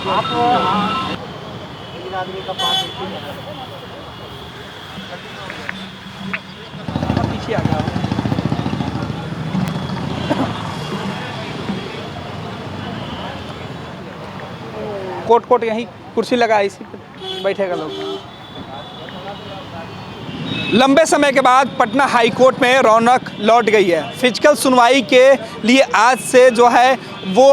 आप आदमी का पास पीछे आ गया। कोट कोट यहीं कुर्सी लगा है, इसी पे बैठेगा लोग। लंबे समय के बाद पटना हाई कोर्ट में रौनक लौट गई है। फिजिकल सुनवाई के लिए आज से जो है वो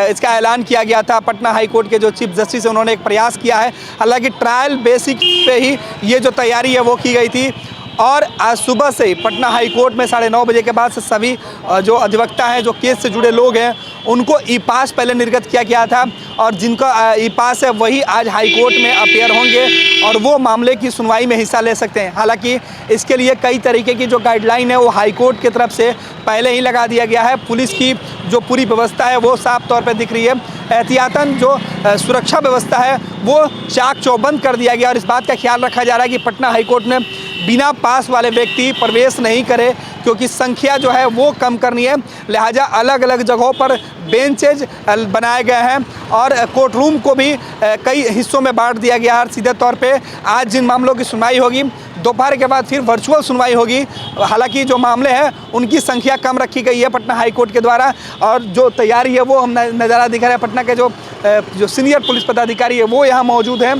इसका ऐलान किया गया था। पटना हाई कोर्ट के जो चीफ जस्टिस है उन्होंने एक प्रयास किया है। हालांकि ट्रायल बेसिक पे ही ये जो तैयारी है वो की गई थी और आज सुबह से ही पटना हाई कोर्ट में 9:30 बजे के बाद से सभी जो अधिवक्ता हैं, जो केस से जुड़े लोग हैं, उनको ई पास पहले निर्गत किया गया था और जिनका ई पास है वही आज हाई कोर्ट में अपेयर होंगे और वो मामले की सुनवाई में हिस्सा ले सकते हैं। हालांकि इसके लिए कई तरीके की जो गाइडलाइन है वो हाई कोर्ट की तरफ से पहले ही लगा दिया गया है। पुलिस की जो पूरी व्यवस्था है वो साफ तौर पर दिख रही है। एहतियातन जो सुरक्षा व्यवस्था है वो चाक चौबंद कर दिया गया और इस बात का ख्याल रखा जा रहा है कि पटना हाई कोर्ट में बिना पास वाले व्यक्ति प्रवेश नहीं करे, क्योंकि संख्या जो है वो कम करनी है। लिहाजा अलग अलग जगहों पर बेंचेज बनाए गए हैं और कोर्ट रूम को भी कई हिस्सों में बांट दिया गया है। सीधे तौर पे आज जिन मामलों की सुनवाई होगी, दोपहर के बाद फिर वर्चुअल सुनवाई होगी। हालांकि जो मामले हैं उनकी संख्या कम रखी गई है पटना हाई कोर्ट के द्वारा और जो तैयारी है वो हम नज़ारा दिखा रहे हैं। पटना के जो सीनियर पुलिस पदाधिकारी है वो यहाँ मौजूद हैं।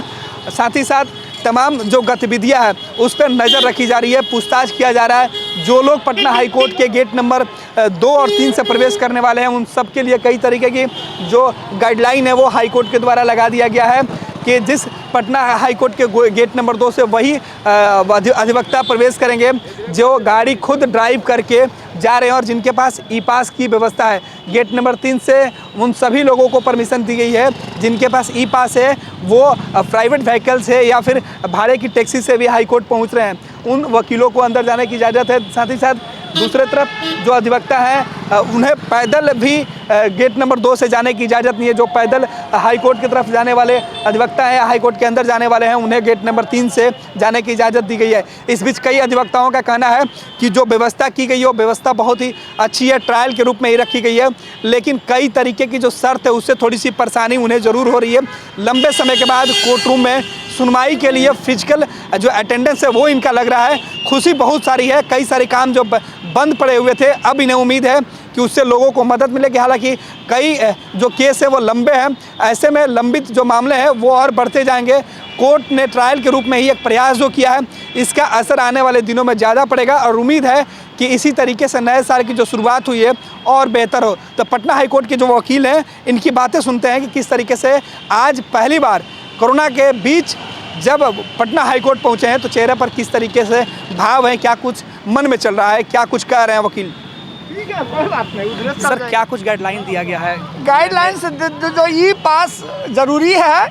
साथ ही साथ तमाम जो गतिविधियां हैं उस पर नज़र रखी जा रही है, पूछताछ किया जा रहा है। जो लोग पटना हाई कोर्ट के गेट नंबर 2 और 3 से प्रवेश करने वाले हैं उन सब के लिए कई तरीके की जो गाइडलाइन है वो हाई कोर्ट के द्वारा लगा दिया गया है कि जिस पटना हाई कोर्ट के गेट नंबर 2 से वही अधिवक्ता प्रवेश करेंगे जो गाड़ी खुद ड्राइव करके जा रहे हैं और जिनके पास ई पास की व्यवस्था है। गेट नंबर 3 से उन सभी लोगों को परमिशन दी गई है जिनके पास ई पास है, वो प्राइवेट व्हीकल से या फिर भाड़े की टैक्सी से भी हाई कोर्ट पहुंच रहे हैं। उन वकीलों को अंदर जाने की इजाज़त है। साथ ही साथ दूसरे तरफ जो अधिवक्ता हैं उन्हें पैदल भी गेट नंबर 2 से जाने की इजाज़त नहीं है। जो पैदल हाई कोर्ट की तरफ जाने वाले अधिवक्ता हैं, हाई कोर्ट के अंदर जाने वाले हैं, उन्हें गेट नंबर 3 से जाने की इजाज़त दी गई है। इस बीच कई अधिवक्ताओं का कहना है कि जो व्यवस्था की गई है वो व्यवस्था बहुत ही अच्छी है, ट्रायल के रूप में ही रखी गई है, लेकिन कई तरीके की जो शर्त है उससे थोड़ी सी परेशानी उन्हें ज़रूर हो रही है। लंबे समय के बाद कोर्ट रूम में सुनवाई के लिए फिजिकल जो अटेंडेंस है वो इनका लग रहा है। खुशी बहुत सारी है। कई सारे काम जो बंद पड़े हुए थे अब इन्हें उम्मीद है कि उससे लोगों को मदद मिलेगी। हालांकि कई जो केस है वो लंबे हैं, ऐसे में लंबित जो मामले हैं वो और बढ़ते जाएंगे। कोर्ट ने ट्रायल के रूप में ही एक प्रयास जो किया है इसका असर आने वाले दिनों में ज़्यादा पड़ेगा और उम्मीद है कि इसी तरीके से नए साल की जो शुरुआत हुई है और बेहतर हो। तो पटना हाई कोर्ट के जो वकील हैं इनकी बातें सुनते हैं कि किस तरीके से आज पहली बार कोरोना के बीच जब पटना हाई कोर्ट पहुँचे हैं तो चेहरे पर किस तरीके से भाव है, क्या कुछ मन में चल रहा है, क्या कुछ कह रहे हैं वकील। ठीक है, कोई बात नहीं। सर क्या कुछ गाइडलाइन दिया गया है? गाइडलाइन से जो ई पास ज़रूरी है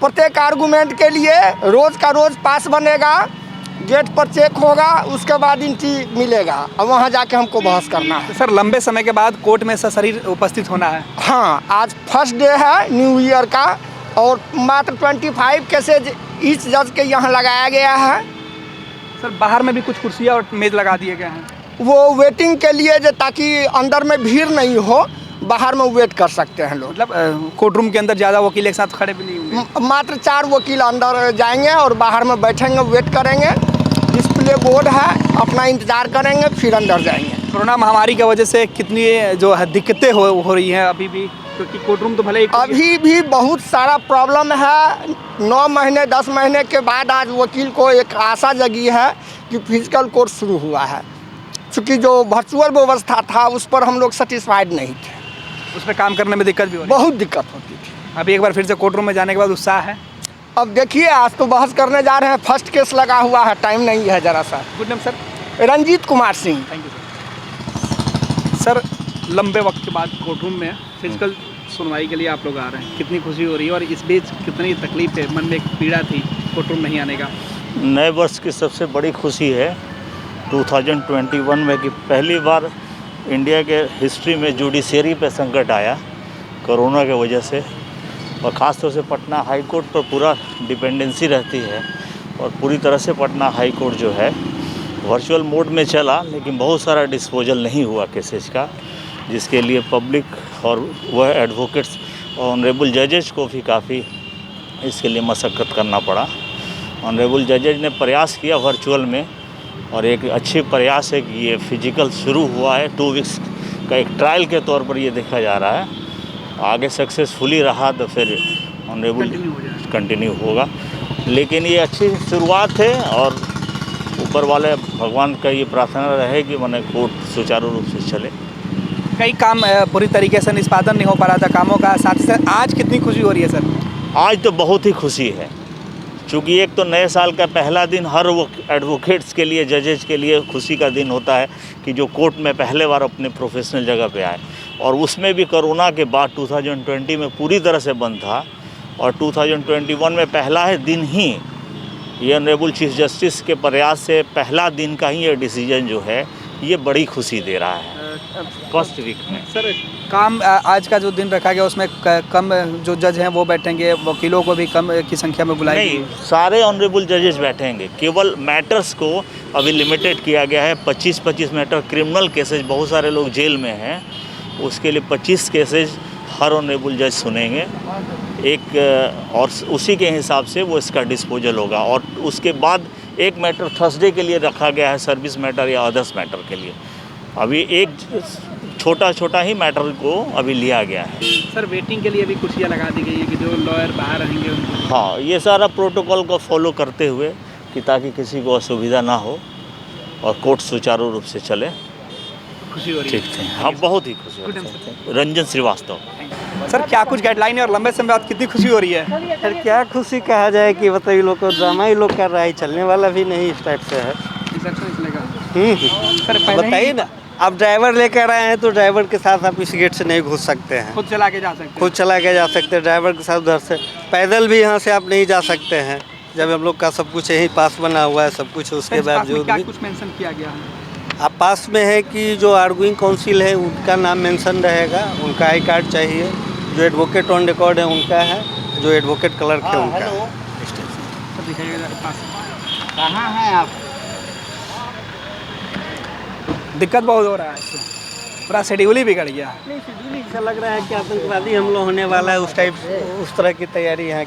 प्रत्येक आर्गूमेंट के लिए, रोज़ का रोज़ पास बनेगा, गेट पर चेक होगा, उसके बाद एंट्री मिलेगा और वहाँ जाके हमको बहस करना है। सर लंबे समय के बाद कोर्ट में सशरीर उपस्थित होना है। हाँ, आज फर्स्ट डे है न्यू ईयर का और मात्र 25 केसेज इस जज के यहाँ लगाया गया है। सर बाहर में भी कुछ कुर्सियाँ और मेज लगा दिए गए हैं, वो वेटिंग के लिए जो ताकि अंदर में भीड़ नहीं हो, बाहर में वेट कर सकते हैं लोग। मतलब कोर्ट रूम के अंदर ज़्यादा वकील एक साथ खड़े भी नहीं होंगे। मात्र 4 वकील अंदर जाएंगे और बाहर में बैठेंगे, वेट करेंगे। डिस्प्ले बोर्ड है, अपना इंतज़ार करेंगे, फिर अंदर जाएंगे। कोरोना महामारी की वजह से कितनी जो है दिक्कतें हो रही हैं अभी भी, क्योंकि कोर्ट रूम तो भले ही अभी भी बहुत सारा प्रॉब्लम है। 9 महीने 10 महीने के बाद आज वकील को एक आशा जगी है कि फिजिकल कोर्ट शुरू हुआ है। चूँकि जो वर्चुअल व्यवस्था था उस पर हम लोग सेटिस्फाइड नहीं थे, उस पर काम करने में दिक्कत भी हो रही है। बहुत दिक्कत होती थी। अभी एक बार फिर से कोर्ट रूम में जाने के बाद उत्साह है। अब देखिए, आज तो बहस करने जा रहे हैं, फर्स्ट केस लगा हुआ है, टाइम नहीं है ज़रा सा। Good name sir? Ranjeet Kumar Singh. Thank you sir. लंबे वक्त के बाद कोर्ट रूम में फिजिकल सुनवाई के लिए आप लोग आ रहे हैं, कितनी खुशी हो रही है और इस बीच कितनी तकलीफ है, मन में एक पीड़ा थी कोर्ट रूम नहीं आने का? नए वर्ष की सबसे बड़ी खुशी है 2021 में कि पहली बार इंडिया के हिस्ट्री में जुडिशरी पे संकट आया कोरोना के वजह से, और ख़ास तौर से पटना हाई कोर्ट पर पूरा डिपेंडेंसी रहती है और पूरी तरह से पटना हाई कोर्ट जो है वर्चुअल मोड में चला, लेकिन बहुत सारा डिस्पोजल नहीं हुआ केसेज का। जिसके लिए पब्लिक और वह एडवोकेट्स और ऑनरेबल जजेज को भी काफ़ी इसके लिए मशक्क़त करना पड़ा। ऑनरेबल जजेज ने प्रयास किया वर्चुअल में, और एक अच्छी प्रयास है कि ये फिजिकल शुरू हुआ है। 2 वीक्स का एक ट्रायल के तौर पर ये देखा जा रहा है। आगे सक्सेसफुली रहा तो फिर ऑनरेबल कंटिन्यू होगा, लेकिन ये अच्छी शुरुआत है और ऊपर वाले भगवान का ये प्रार्थना रहे कि मैंने कोर्ट सुचारू रूप से चले। कई काम पूरी तरीके से निष्पादन नहीं हो पा रहा था कामों का, साथ ही साथ आज कितनी खुशी हो रही है सर? आज तो बहुत ही खुशी है, क्योंकि एक तो नए साल का पहला दिन हर वो एडवोकेट्स के लिए, जजेज के लिए खुशी का दिन होता है कि जो कोर्ट में पहले बार अपने प्रोफेशनल जगह पे आए, और उसमें भी कोरोना के बाद 2020 में पूरी तरह से बंद था, और 2021 में पहला ही दिन ही ये ऑनरेबल चीफ जस्टिस के प्रयास से पहला दिन का ही ये डिसीजन जो है ये बड़ी खुशी दे रहा है फर्स्ट वीक में। सर काम आज का जो दिन रखा गया उसमें कम जो जज हैं वो बैठेंगे, वकीलों को भी कम की संख्या में बुलाएंगे? नहीं, सारे ऑनरेबल जजेस बैठेंगे, केवल मैटर्स को अभी लिमिटेड किया गया है। 25 मैटर क्रिमिनल केसेज, बहुत सारे लोग जेल में हैं, उसके लिए 25 केसेज हर ऑनरेबल जज सुनेंगे एक, और उसी के हिसाब से वो इसका डिस्पोजल होगा। और उसके बाद एक मैटर थर्सडे के लिए रखा गया है, सर्विस मैटर या अदर्स मैटर के लिए। अभी एक छोटा ही मैटर को अभी लिया गया है। सर वेटिंग के लिए भी कुर्सियाँ लगा दी गई है कि जो लॉयर बाहर रहेंगे उनको? हाँ, ये सारा प्रोटोकॉल को फॉलो करते हुए कि ताकि किसी को असुविधा ना हो और कोर्ट सुचारू रूप से चले। खुशी हो रही ठीक है, हाँ, बहुत ही खुशी हो रही है। रंजन श्रीवास्तव। सर क्या कुछ गाइडलाइन है और लंबे समय बाद कितनी खुशी हो रही है? सर क्या खुशी कहा जाए कि बताइए, लोग को ड्रामा ही लोग कर रहा है, चलने वाला भी नहीं इस टाइप से है। सर बताइए ना, आप ड्राइवर लेकर आए हैं तो ड्राइवर के साथ आप इस गेट से नहीं घुस सकते हैं, खुद चला के जा सकते हैं? खुद चला के जा सकते हैं, ड्राइवर के साथ उधर से पैदल भी यहाँ से आप नहीं जा सकते हैं। जब हम लोग का सब कुछ यही पास बना हुआ है सब कुछ, उसके बावजूद क्या भी कुछ मेंशन किया गया है? आप पास में है कि जो आर्गुइंग काउंसिल है उनका नाम मेंशन रहेगा, उनका आई कार्ड चाहिए, जो एडवोकेट ऑन रिकॉर्ड है उनका है, जो एडवोकेट क्लर्क है उनका है। कहाँ हैं आप? दिक्कत बहुत हो रहा है, पूरा शेड्यूल ही बिगड़ गया। नहीं, शेड्यूल ऐसा लग रहा है कि आतंकवादी हमला होने वाला है, उस टाइप उस तरह की तैयारी है।